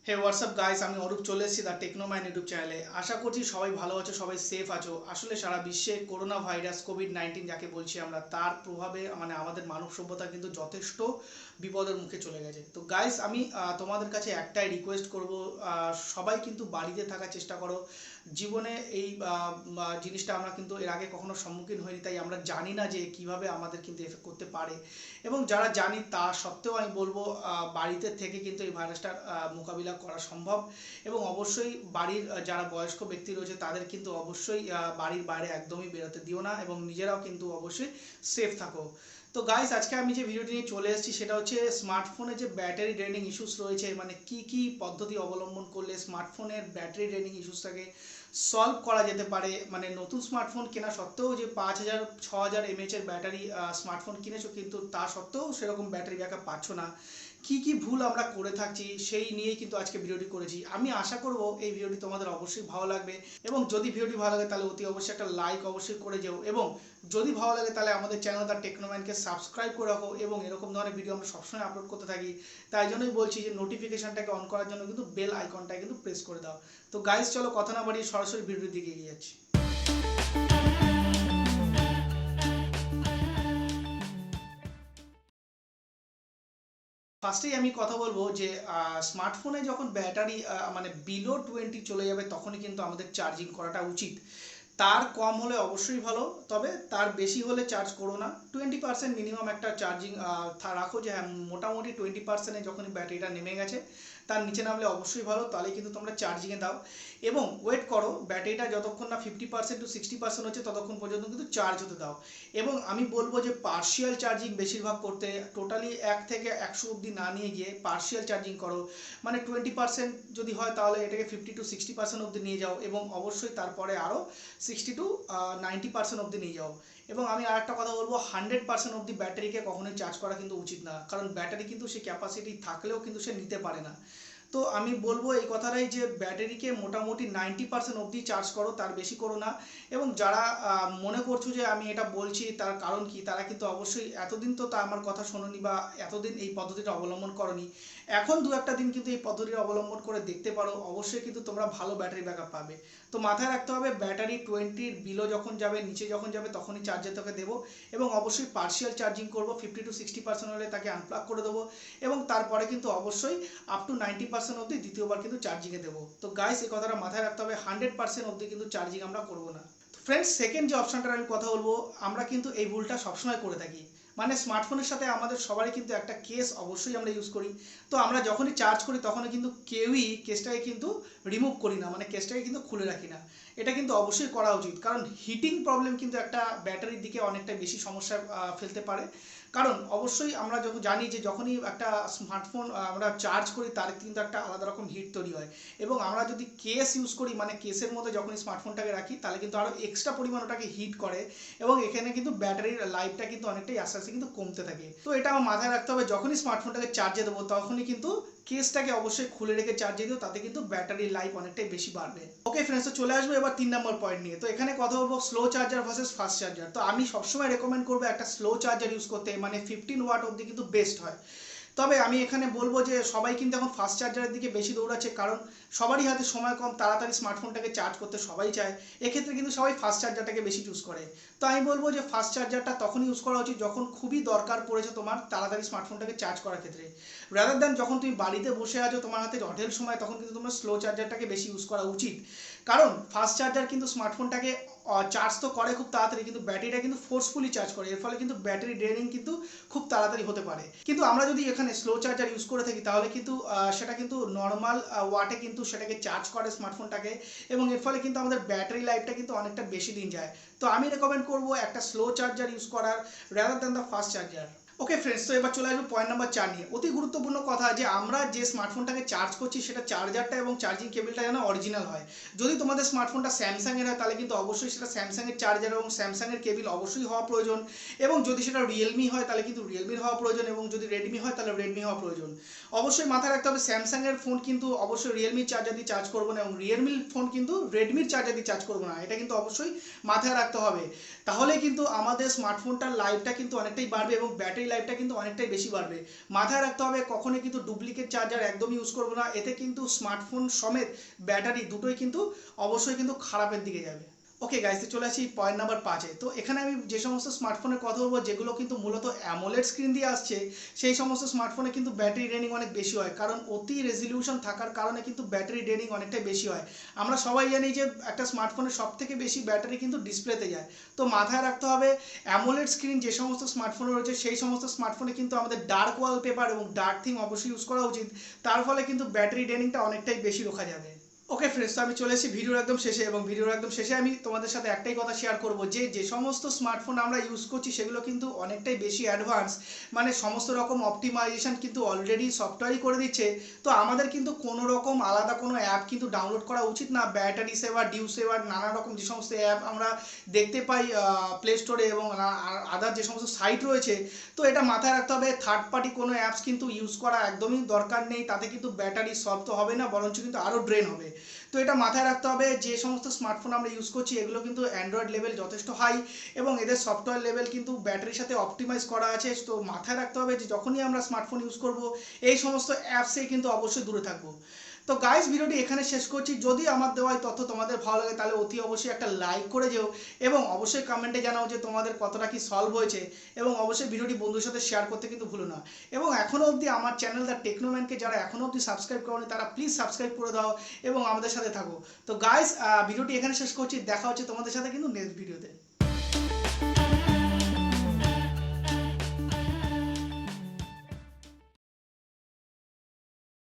হে WhatsApp guys, আমি অরূপ চলে এসেছি দ্য টেকনোম্যান ইউটিউব চ্যানেলে। আশা করছি সবাই ভালো আছো, সবাই সেফ আছো। আসলে সারা বিশ্বে করোনা ভাইরাস কোভিড-19 যাকে বলছি আমরা, তার প্রভাবে আমাদের মানব সভ্যতা কিন্তু যথেষ্ট বিপদের মুখে চলে গেছে। তো গাইস, আমি তোমাদের কাছে একটাই রিকোয়েস্ট করব, সবাই কিন্তু বাড়িতে থাকার চেষ্টা করো। জীবনে এই জিনিসটা আমরা কিন্তু এর আগে কখনো সম্মুখীন হইনি, তাই আমরা জানি না যে কিভাবে আমাদের কিন্তু এফেক্ট করতে পারে। এবং যারা জানি তা সত্ত্বেও আমি বলবো, বাড়িতে থেকে কিন্তু এই ভাইরাসটার মোকাবিলা করা সম্ভব। এবং অবশ্যই বাড়ির যারা বয়স্ক ব্যক্তি রয়েছে তাদের কিন্তু অবশ্যই বাড়ির বাইরে একদমই বেরোতে দিও না, এবং নিজেরাও কিন্তু অবশ্যই সেফ থাকো। তো গাইস, আজকে আমি যে ভিডিওটি নিয়ে চলে এসেছি সেটা হচ্ছে স্মার্টফোনে যে ব্যাটারি ড্রেনিং ইস্যুস রয়েছে, মানে কি কি পদ্ধতি অবলম্বন করলে স্মার্টফোনের ব্যাটারি ড্রেনিং ইস্যুসটাকে সলভ করা যেতে পারে। মানে নতুন স্মার্টফোন কেনা সত্ত্বেও যে 5000-6000 এমএএচ এর ব্যাটারি স্মার্টফোন কিনেছো, কিন্তু তা সত্ত্বেও সেরকম ব্যাটারি ব্যাকআপ পাচ্ছ না। কি কি ভুল আমরা করে থাকছি সেই নিয়েই কিন্তু আজকে ভিডিওটি করেছি। আমি আশা করব এই ভিডিওটি তোমাদের অবশ্যই ভালো লাগবে, এবং যদি ভিডিওটি ভালো লাগে তাহলে অতি অবশ্যই একটা লাইক অবশ্যই করে যেও, এবং যদি ভালো লাগে তাহলে আমাদের চ্যানেল দ্য টেকনোম্যানকে সাবস্ক্রাইব করে রাখো। এবং এরকম ধরনের ভিডিও আমরা সবসময় আপলোড করতে থাকি, তাই জন্যই বলছি যে নোটিফিকেশনটাকে অন করার জন্য কিন্তু বেল আইকনটা কিন্তু প্রেস করে দাও। তো গাইস, চলো কথা না বাড়িয়ে সরাসরি ভিডিওর দিকে এগিয়ে যাচ্ছি। ফার্স্টেই আমি কথা বলবো যে স্মার্টফোনে যখন ব্যাটারি মানে বিলো 20 চলে যাবে, তখনই কিন্তু আমাদের চার্জিং করাটা উচিত। তার কম হলে অবশ্যই ভালো, তবে তার বেশি হলে চার্জ করো না। 20% মিনিমাম একটা চার্জিং রাখো, যে হ্যাঁ মোটামুটি 20%-এ যখনই ব্যাটারিটা নেমে গেছে, তার নিচে নামলে অবশ্যই ভালো, তাহলে কিন্তু তোমরা চার্জিংয়ে দাও। এবং ওয়েট করো ব্যাটারিটা যতক্ষণ না 50% to 60% হচ্ছে, ততক্ষণ পর্যন্ত কিন্তু চার্জ হতে দাও। এবং আমি বলবো যে পার্শিয়াল চার্জিং বেশিরভাগ করতে, টোটালি 1 থেকে 100 অবধি না নিয়ে গিয়ে পার্শিয়াল চার্জিং করো। মানে 20% যদি হয় তাহলে এটাকে 50 to 60% অবধি নিয়ে যাও, এবং অবশ্যই তারপরে আরও 60 to 90% অবধি নিয়ে যাও। এবং আমি আরেকটা কথা বলবো, 100% অবধি ব্যাটারিকে কখনোই চার্জ করা কিন্তু উচিত না, কারণ ব্যাটারি কিন্তু সে ক্যাপাসিটি থাকলেও কিন্তু সে নিতে পারে না। তো আমি বলবো এই কথাটাই যে ব্যাটারিকে মোটামুটি 90% অবধি চার্জ করো, তার বেশি করো না। এবং যারা মনে করছো যে আমি এটা বলছি তার কারণ কি, তারা কিন্তু অবশ্যই এতদিন তো তা আমার কথা শোনোনি, বা এতদিন এই পদ্ধতিটা অবলম্বন করনি। এখন দু একটা দিন কিন্তু এই পদ্ধতিটা অবলম্বন করে দেখতে পারো, অবশ্যই কিন্তু তোমরা ভালো ব্যাটারি ব্যাকআপ পাবে। তো মাথায় রাখতে হবে, ব্যাটারি 20-র বিলো যখন যাবে, নিচে যখন যাবে, তখনই চার্জে তোকে দেবো। এবং অবশ্যই পার্শিয়াল চার্জিং করবো, 50 to 60% হলে তাকে আনপ্লাগ করে দেবো। এবং তারপরে কিন্তু অবশ্যই আপ টু 90% অবধি দ্বিতীয়বার কিন্তু চার্জিংয়ে দেবো। তো গাইস, এই কথাটা মাথায় রাখতে হবে, 100% অবধি কিন্তু চার্জিং আমরা করবো না। ফ্রেন্ডস, সেকেন্ড যে অপশনটার আমি কথা বলবো, আমরা কিন্তু এই ভুলটা সবসময় করে থাকি। মানে স্মার্টফোনের সাথে আমাদের সবারই কিন্তু একটা কেস অবশ্যই আমরা ইউজ করি। তো আমরা যখনই চার্জ করি তখনই কিন্তু কেউই কেসটাকে কিন্তু রিমুভ করি না, মানে কেসটাকে কিন্তু খুলে রাখি না। এটা কিন্তু অবশ্যই করা উচিত, কারণ হিটিং প্রবলেম কিন্তু একটা ব্যাটারির দিকে অনেকটা বেশি সমস্যা ফেলতে পারে। কারণ অবশ্যই আমরা যখন জানি যে যখনই একটা স্মার্টফোন আমরা চার্জ করি, তার কিন্তু একটা আলাদা রকম হিট তৈরি হয়। এবং আমরা যদি কেস ইউজ করি, মানে কেসের মধ্যে যখনই স্মার্টফোনটাকে রাখি, তাহলে কিন্তু আরও এক্সট্রা পরিমাণ ওটাকে হিট করে, এবং এখানে কিন্তু ব্যাটারির লাইফটা কিন্তু অনেকটাই আস্তে আস্তে কিন্তু কমতে থাকে। তো এটা আমার মাথায় রাখতে হবে, যখনই স্মার্টফোনটাকে চার্জে দেবো তখনই কিন্তু কেসটাকে অবশ্যই খুলে রেখে চার্জে দিও, তাতে কিন্তু ব্যাটারির লাইফ অনেকটাই বেশি বাড়বে। ওকে ফ্রেন্ডস, তো চলে আসবো এবার 3 নম্বর পয়েন্ট নিয়ে। তো এখানে কথা বলবো slow charger versus fast charger. তো আমি সবসময় রেকমেন্ড করবো একটা স্লো চার্জার ইউজ করতে, মানে 15 ওয়াট অবধি কিন্তু বেস্ট হয়। তবে আমি এখানে বলবো যে সবাই কিন্তু এখন ফাস্ট চার্জারের দিকে বেশি দৌড়াচ্ছে, কারণ সবারই হাতে সময় কম, তাড়াতাড়ি স্মার্টফোনটাকে চার্জ করতে সবাই চায়। এক্ষেত্রে কিন্তু সবাই ফাস্ট চার্জারটাকে বেশি চুজ করে। তো আমি বলবো যে ফাস্ট চার্জারটা তখনই ইউজ করা উচিত যখন খুবই দরকার পড়েছে তোমার তাড়াতাড়ি স্মার্টফোনটাকে চার্জ করার ক্ষেত্রে। রাদার দ্যান যখন তুমি বাড়িতে বসে আছো, তোমার হাতে অঢেল সময়, তখন কিন্তু তোমার স্লো চার্জারটাকে বেশি ইউজ করা উচিত। কারণ ফাস্ট চার্জার কিন্তু স্মার্টফোনটাকে চার্জ তো করে খুব তাড়াতাড়ি, কিন্তু ব্যাটারিটা কিন্তু ফোর্সফুলি চার্জ করে, এর ফলে কিন্তু ব্যাটারি ড্রেনিং কিন্তু খুব তাড়াতাড়ি হতে পারে। কিন্তু আমরা যদি এখানে স্লো চার্জার ইউজ করে থাকি, তাহলে কিন্তু সেটা কিন্তু নর্মাল ওয়াটে কিন্তু সেটাকে চার্জ করে স্মার্টফোনটাকে, এবং এর ফলে কিন্তু আমাদের ব্যাটারি লাইফটা কিন্তু অনেকটা বেশি দিন যায়। তো আমি রেকমেন্ড করবো একটা স্লো চার্জার ইউজ করার, rather than the fast charger. Okay friends, তো এবার চলে আসবো পয়েন্ট নাম্বার 4 নিয়ে। অতি গুরুত্বপূর্ণ কথা, যে আমরা যে স্মার্টফোনটাকে চার্জ করছি সেটা চার্জারটা এবং চার্জিং কেবলটা যেন অরিজিনাল হয়। যদি তোমাদের স্মার্টফোনটা স্যামসাংয়ের হয়, তাহলে কিন্তু অবশ্যই সেটা স্যামসাংয়ের চার্জার এবং স্যামসাংয়ের কেবল অবশ্যই হওয়া প্রয়োজন। এবং যদি সেটা রিয়েলমি হয়, তাহলে কিন্তু রিয়েলমির হওয়া প্রয়োজন, এবং যদি রেডমি হয় তাহলে রেডমি হওয়া প্রয়োজন। অবশ্যই মাথায় রাখতে হবে, স্যামসাংয়ের ফোন কিন্তু অবশ্যই রিয়েলমির চার্জার দিয়ে চার্জ করবো না, এবং রিয়েলমির ফোন কিন্তু রেডমির চার্জার দিয়ে চার্জ করবো না। এটা কিন্তু অবশ্যই মাথায় রাখতে হবে। তাহলে কিন্তু আমাদের স্মার্টফোনটার লাইফটা কিন্তু অনেকটাই বাড়বে, এবং ব্যাটারি লাইফটা কিন্তু অনেকটাই বেশি বাড়বে। মাথায় রাখতে হবে কখনোই কিন্তু ডুপ্লিকেট চার্জার একদম ইউজ করবো না, এতে কিন্তু স্মার্টফোন সমেত ব্যাটারি দুটোই কিন্তু অবশ্যই কিন্তু খারাপের দিকে যাবে। ওকে গাইস, চলে আসি পয়েন্ট নাম্বার 5-এ। তো এখানে আমি যে সমস্ত স্মার্টফোনের কথা বলবো যেগুলো কিন্তু মূলত অ্যামোলেড স্ক্রিন দিয়ে আসছে, সেই সমস্ত স্মার্টফোনে কিন্তু ব্যাটারি ড্রেনিং অনেক বেশি হয়, কারণ অতি রেজলিউশন থাকার কারণে কিন্তু ব্যাটারি ড্রেনিং অনেকটাই বেশি হয়। আমরা সবাই জানি যে একটা স্মার্টফোনের সব থেকে বেশি ব্যাটারি কিন্তু ডিসপ্লেতে যায়। তো মাথায় রাখতে হবে অ্যামোলেড স্ক্রিন যে সমস্ত স্মার্টফোনে রয়েছে সেই সমস্ত স্মার্টফোনে কিন্তু আমাদের ডার্ক ওয়ালপেপার এবং ডার্ক থিম অবশ্যই ইউজ করা উচিত। তার ফলে কিন্তু ব্যাটারি ড্রেনিংটা অনেকটাই বেশি রোখা যাবে। ওকে ফ্রেন্ডস, তো আমি চলে এসেছি ভিডিওর একদম শেষে, এবং ভিডিওর একদম শেষে আমি তোমাদের সাথে একটাই কথা শেয়ার করব যে যে সমস্ত স্মার্টফোন আমরা ইউজ করছি সেগুলো কিন্তু অনেকটাই বেশি অ্যাডভান্স, মানে সমস্ত রকম অপটিমাইজেশন কিন্তু অলরেডি সফটওয়্যারই করে দিচ্ছে। তো আমাদের কিন্তু কোনো রকম আলাদা কোনো অ্যাপ কিন্তু ডাউনলোড করা উচিত না। ব্যাটারি সেভার, ডিউ সেভার, নানা রকম যে সমস্ত অ্যাপ আমরা দেখতে পাই প্লে স্টোরে এবং আদার যে সমস্ত সাইট রয়েছে, তো এটা মাথায় রাখতে হবে থার্ড পার্টি কোনো অ্যাপস কিন্তু ইউজ করা একদমই দরকার নেই। তাতে কিন্তু ব্যাটারি সলভ তো হবে না, বরঞ্চ কিন্তু আরও ড্রেন হবে। তো এটা মাথায় রাখতে হবে যে সমস্ত স্মার্টফোন আমরা ইউজ করছি এগুলো কিন্তু অ্যান্ড্রয়েড লেভেল যথেষ্ট হাই, এবং এদের সফটওয়্যার লেভেল কিন্তু ব্যাটারির সাথে অপটিমাইজ করা আছে। তো মাথায় রাখতে হবে যে যখনই আমরা স্মার্টফোন ইউজ করব এই সমস্ত অ্যাপসে কিন্তু অবশ্যই দূরে থাকবো। তো গাইস, ভিডিওটি এখানে শেষ করছি। যদি আমার দেওয়া এই তথ্য তোমাদের ভালো লাগে তাহলে অতি অবশ্যই একটা লাইক করে যেও, এবং অবশ্যই কমেন্টে জানাও যে তোমাদের কতটা কি সলভ হয়েছে, এবং অবশ্যই ভিডিওটি বন্ধুদের সাথে শেয়ার করতে কিন্তু ভুলো না। এবং এখনও অবধি আমার চ্যানেল দ্য টেকনোম্যানকে যারা এখনও অবধি সাবস্ক্রাইব করোনি তারা প্লিজ সাবস্ক্রাইব করে দাও এবং আমাদের সাথে থাকো। তো গাইস, ভিডিওটি এখানে শেষ করছি। দেখা হচ্ছে তোমাদের সাথে কিন্তু নেক্সট ভিডিওতে।